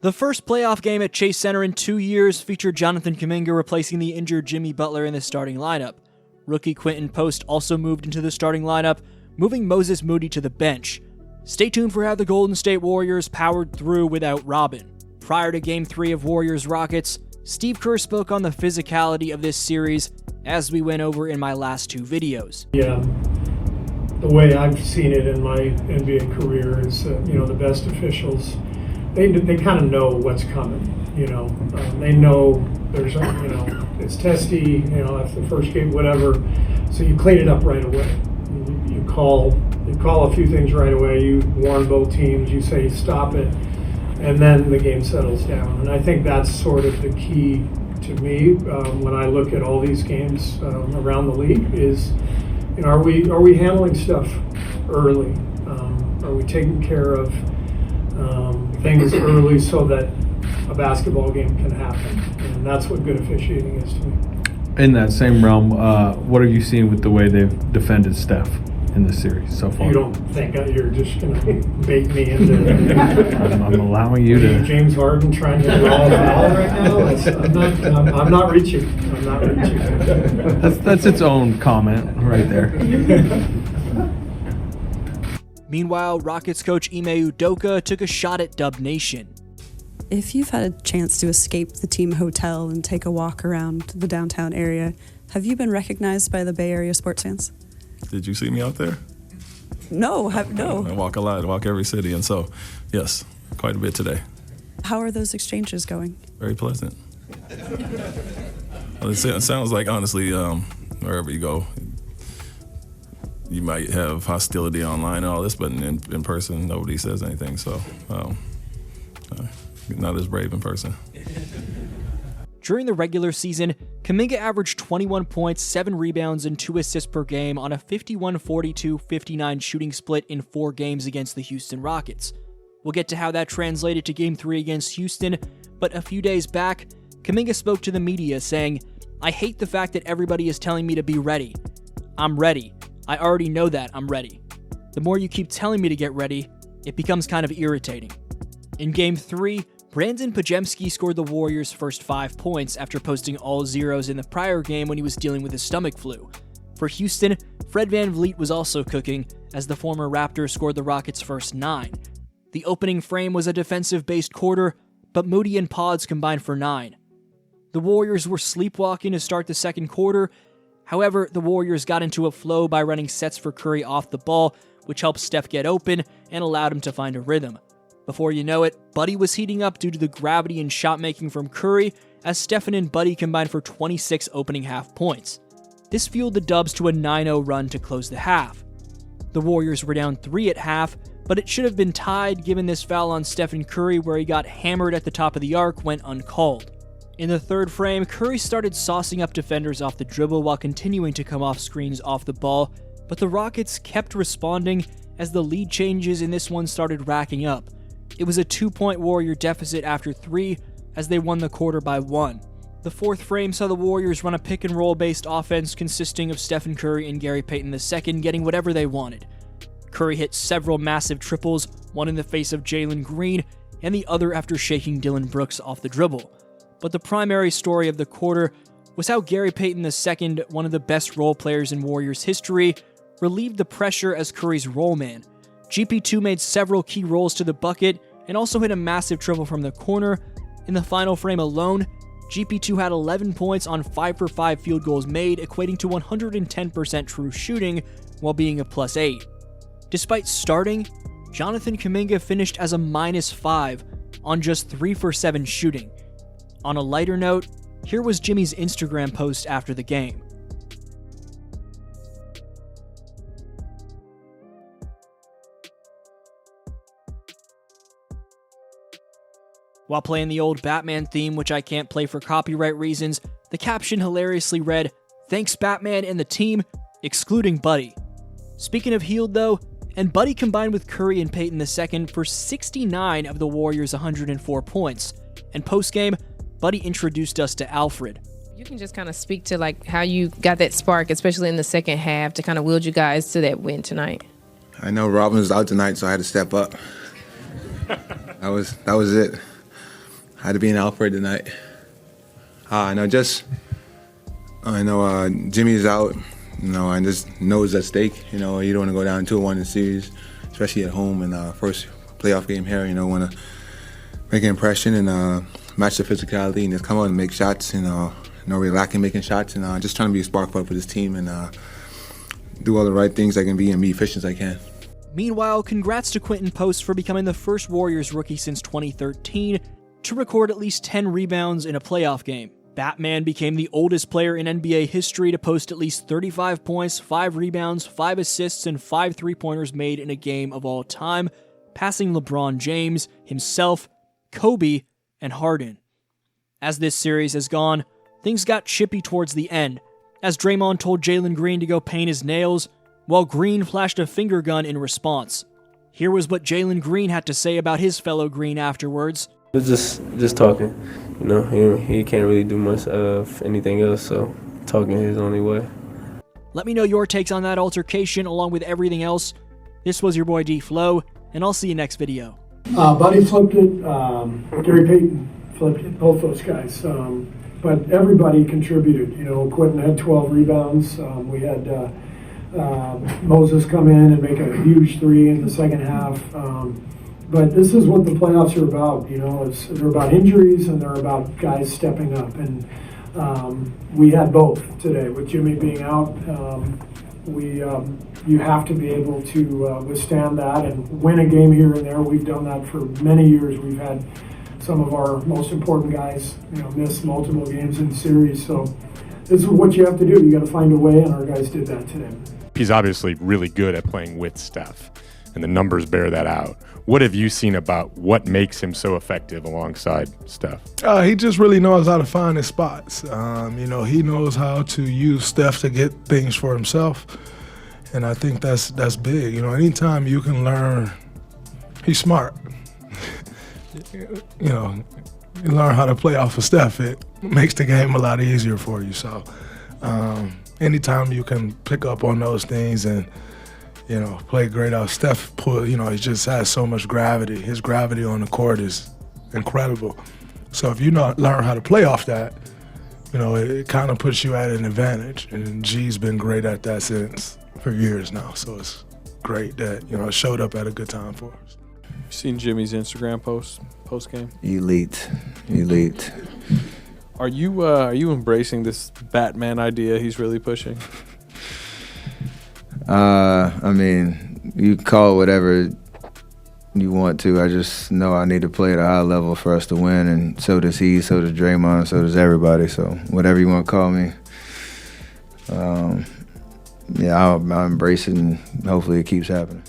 The first playoff game at Chase Center in 2 years featured Jonathan Kuminga replacing the injured Jimmy Butler in the starting lineup. Rookie Quentin Post also moved into the starting lineup, moving Moses Moody to the bench. Stay tuned for how the Golden State Warriors powered through without Robin. Prior to Game 3 of Warriors-Rockets, Steve Kerr spoke on the physicality of this series, as we went over in my last 2 videos. Yeah, the way I've seen it in my NBA career is, the best officials, they kind of know what's coming. They know there's, it's testy, after the first game, whatever. So you clean it up right away. You call a few things right away. You warn both teams. You say stop it, and then the game settles down. And I think that's sort of the key to me when I look at all these games around the league. Is are we handling stuff early? Are we taking care of things early so that a basketball game can happen? And that's what good officiating is to me. In that same realm, what are you seeing with the way they've defended Steph in this series so far? You don't think you're just going to bait me into I'm allowing you to. James Harden trying to draw the ball right now? I'm not reaching. That's its own comment right there. Meanwhile, Rockets coach Ime Udoka took a shot at Dub Nation. If you've had a chance to escape the team hotel and take a walk around the downtown area, have you been recognized by the Bay Area sports fans? Did you see me out there? No. I walk a lot, I walk every city, and so, yes, quite a bit today. How are those exchanges going? Very pleasant. Well, it sounds like, honestly, wherever you go, you might have hostility online and all this, but in person, nobody says anything, so not as brave in person. During the regular season, Kuminga averaged 21 points, 7 rebounds, and 2 assists per game on a 51-42-59 shooting split in 4 games against the Houston Rockets. We'll get to how that translated to Game 3 against Houston, but a few days back, Kuminga spoke to the media saying, "I hate the fact that everybody is telling me to be ready. I'm ready. I already know that I'm ready. The more you keep telling me to get ready, it becomes kind of irritating." In Game 3, Brandon Pajemski scored the Warriors' first 5 points after posting all zeros in the prior game when he was dealing with his stomach flu. For Houston, Fred VanVleet was also cooking, as the former Raptor scored the Rockets' first 9. The opening frame was a defensive-based quarter, but Moody and Pods combined for 9. The Warriors were sleepwalking to start the second quarter. However, the Warriors got into a flow by running sets for Curry off the ball, which helped Steph get open and allowed him to find a rhythm. Before you know it, Buddy was heating up due to the gravity and shot-making from Curry, as Stephen and Buddy combined for 26 opening half points. This fueled the Dubs to a 9-0 run to close the half. The Warriors were down 3 at half, but it should have been tied given this foul on Stephen Curry where he got hammered at the top of the arc went uncalled. In the third frame, Curry started saucing up defenders off the dribble while continuing to come off screens off the ball, but the Rockets kept responding as the lead changes in this one started racking up. It was a 2-point Warrior deficit after 3 as they won the quarter by 1. The fourth frame saw the Warriors run a pick-and-roll based offense consisting of Stephen Curry and Gary Payton II getting whatever they wanted. Curry hit several massive triples, one in the face of Jalen Green and the other after shaking Dillon Brooks off the dribble. But the primary story of the quarter was how Gary Payton II, one of the best role players in Warriors history, relieved the pressure as Curry's roll man. GP2 made several key rolls to the bucket and also hit a massive triple from the corner. In the final frame alone, GP2 had 11 points on 5 for 5 field goals made, equating to 110% true shooting while being a +8. Despite starting, Jonathan Kuminga finished as a -5 on just 3 for 7 shooting. On a lighter note, here was Jimmy's Instagram post after the game. While playing the old Batman theme, which I can't play for copyright reasons, the caption hilariously read, "Thanks Batman and the team, excluding Buddy." Speaking of healed though, and Buddy combined with Curry and Payton II for 69 of the Warriors' 104 points. And postgame, Buddy introduced us to Alfred. You can just kind of speak to like how you got that spark, especially in the second half, to kind of wield you guys to that win tonight. I know Robin was out tonight, so I had to step up. That was it. had to be an Alfred tonight. I know Jimmy's out, and just knows at stake. You don't want to go down 2-1 in the series, especially at home in first playoff game here. Want to make an impression and match the physicality and just come out and make shots. Really lacking making shots and just trying to be a spark plug for this team and do all the right things I can be and be efficient as I can. Meanwhile, congrats to Quentin Post for becoming the first Warriors rookie since 2013 to record at least 10 rebounds in a playoff game. Batman became the oldest player in NBA history to post at least 35 points, 5 rebounds, 5 assists, and 5 three-pointers made in a game of all time, passing LeBron James, himself, Kobe, and Harden. As this series has gone, things got chippy towards the end, as Draymond told Jalen Green to go paint his nails, while Green flashed a finger gun in response. Here was what Jalen Green had to say about his fellow Green afterwards. It was just talking. He can't really do much of anything else, so talking his only way. Let me know your takes on that altercation along with everything else. This was your boy D-Flow, and I'll see you next video. Buddy flipped it. Gary Payton flipped it. Both those guys. But everybody contributed. Quentin had 12 rebounds. We had Moses come in and make a huge three in the second half. But this is what the playoffs are about. They're about injuries and they're about guys stepping up. And we had both today. With Jimmy being out, you have to be able to withstand that and win a game here and there. We've done that for many years. We've had some of our most important guys, miss multiple games in the series. So this is what you have to do. You got to find a way, and our guys did that today. He's obviously really good at playing with Steph, and the numbers bear that out. What have you seen about what makes him so effective alongside Steph? He just really knows how to find his spots. He knows how to use Steph to get things for himself, and I think that's big. Anytime you can learn, he's smart. You learn how to play off of Steph, it makes the game a lot easier for you. So anytime you can pick up on those things and, play great out. Steph, he just has so much gravity. His gravity on the court is incredible. So if you learn how to play off that, it kind of puts you at an advantage. And G's been great at that for years now. So it's great that, it showed up at a good time for us. You seen Jimmy's Instagram post game? Elite. Are you embracing this Batman idea he's really pushing? You call it whatever you want to. I just know I need to play at a high level for us to win, and so does he, so does Draymond, so does everybody. So whatever you want to call me, I'll embrace it, and hopefully it keeps happening.